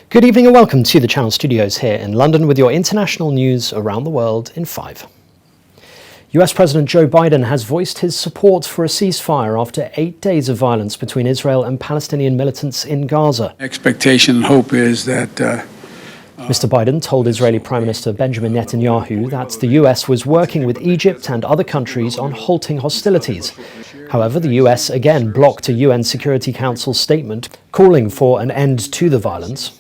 Good evening and welcome to the Channel Studios here in London with your international news around the world in 5. US President Joe Biden has voiced his support for a ceasefire after 8 days of violence between Israel and Palestinian militants in Gaza. Expectation and hope is that Mr. Biden told Israeli Prime Minister Benjamin Netanyahu that the US was working with Egypt and other countries on halting hostilities. However, the US again blocked a UN Security Council statement calling for an end to the violence.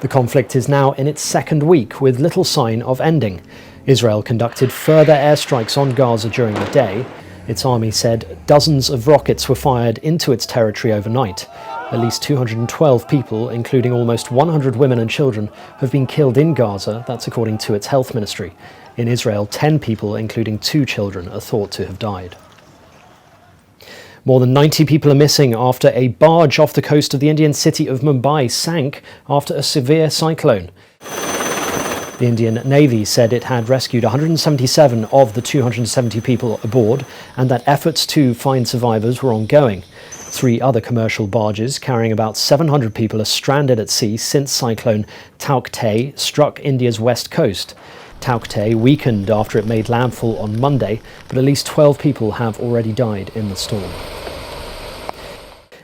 The conflict is now in its second week with little sign of ending. Israel conducted further airstrikes on Gaza during the day. Its army said dozens of rockets were fired into its territory overnight. At least 212 people, including almost 100 women and children, have been killed in Gaza, that's according to its health ministry. In Israel, 10 people, including 2 children, are thought to have died. More than 90 people are missing after a barge off the coast of the Indian city of Mumbai sank after a severe cyclone. The Indian Navy said it had rescued 177 of the 270 people aboard and that efforts to find survivors were ongoing. 3 other commercial barges carrying about 700 people are stranded at sea since cyclone TAUKTAE struck India's west coast. TAUKTAE weakened after it made landfall on Monday, but at least 12 people have already died in the storm.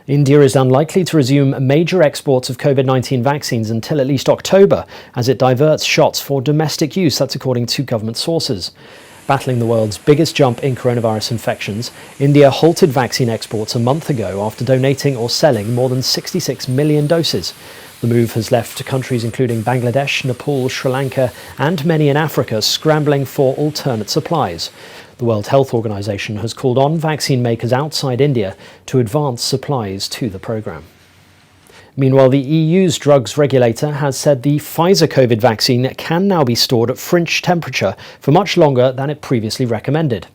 India is unlikely to resume major exports of COVID-19 vaccines until at least October, as it diverts shots for domestic use, that's according to government sources. Battling the world's biggest jump in coronavirus infections, India halted vaccine exports a month ago after donating or selling more than 66 million doses. The move has left countries including Bangladesh, Nepal, Sri Lanka and many in Africa scrambling for alternate supplies. The World Health Organization has called on vaccine makers outside India to advance supplies to the programme. Meanwhile, the EU's drugs regulator has said the Pfizer COVID vaccine can now be stored at fridge temperature for much longer than it previously recommended.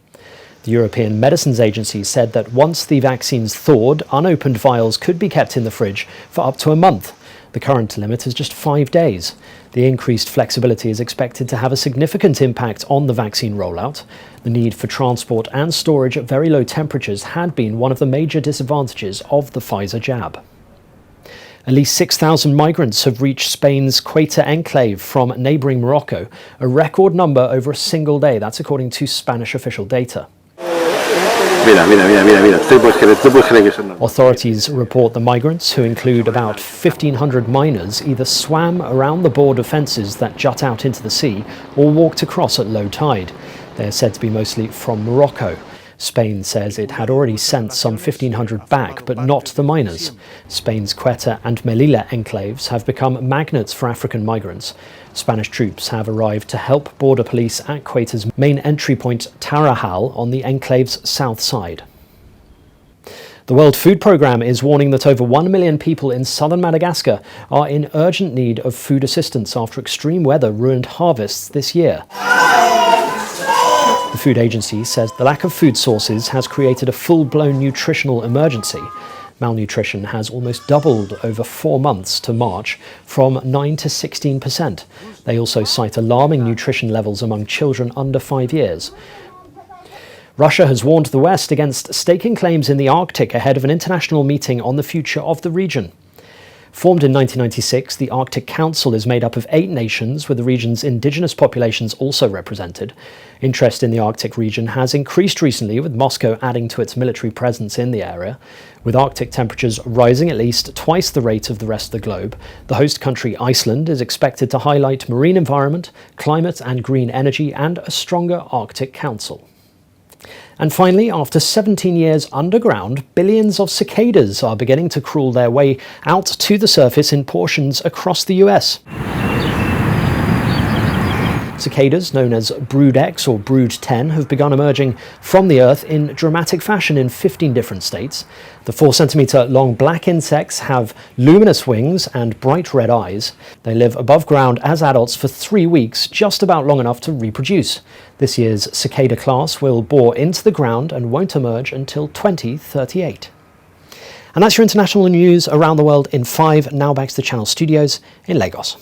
The European Medicines Agency said that once the vaccine's thawed, unopened vials could be kept in the fridge for up to a month. The current limit is just 5 days. The increased flexibility is expected to have a significant impact on the vaccine rollout. The need for transport and storage at very low temperatures had been one of the major disadvantages of the Pfizer jab. At least 6,000 migrants have reached Spain's Ceuta enclave from neighbouring Morocco, a record number over a single day. That's according to Spanish official data. Authorities report the migrants, who include about 1,500 minors, either swam around the border fences that jut out into the sea or walked across at low tide. They are said to be mostly from Morocco. Spain says it had already sent some 1,500 back, but not the minors. Spain's Ceuta and Melilla enclaves have become magnets for African migrants. Spanish troops have arrived to help border police at Ceuta's main entry point Tarajal on the enclave's south side. The World Food Programme is warning that over 1 million people in southern Madagascar are in urgent need of food assistance after extreme weather ruined harvests this year. The food agency says the lack of food sources has created a full-blown nutritional emergency. Malnutrition has almost doubled over 4 months to March, from 9 to 16%. They also cite alarming nutrition levels among children under 5 years. Russia has warned the West against staking claims in the Arctic ahead of an international meeting on the future of the region. Formed in 1996, the Arctic Council is made up of 8 nations, with the region's indigenous populations also represented. Interest in the Arctic region has increased recently, with Moscow adding to its military presence in the area. With Arctic temperatures rising at least twice the rate of the rest of the globe, the host country Iceland is expected to highlight marine environment, climate and green energy, and a stronger Arctic Council. And finally, after 17 years underground, billions of cicadas are beginning to crawl their way out to the surface in portions across the US. Cicadas, known as Brood X or Brood 10, have begun emerging from the Earth in dramatic fashion in 15 different states. The 4-centimetre long black insects have luminous wings and bright red eyes. They live above ground as adults for 3 weeks, just about long enough to reproduce. This year's cicada class will bore into the ground and won't emerge until 2038. And that's your international news around the world in 5. Now back to the Channel Studios in Lagos.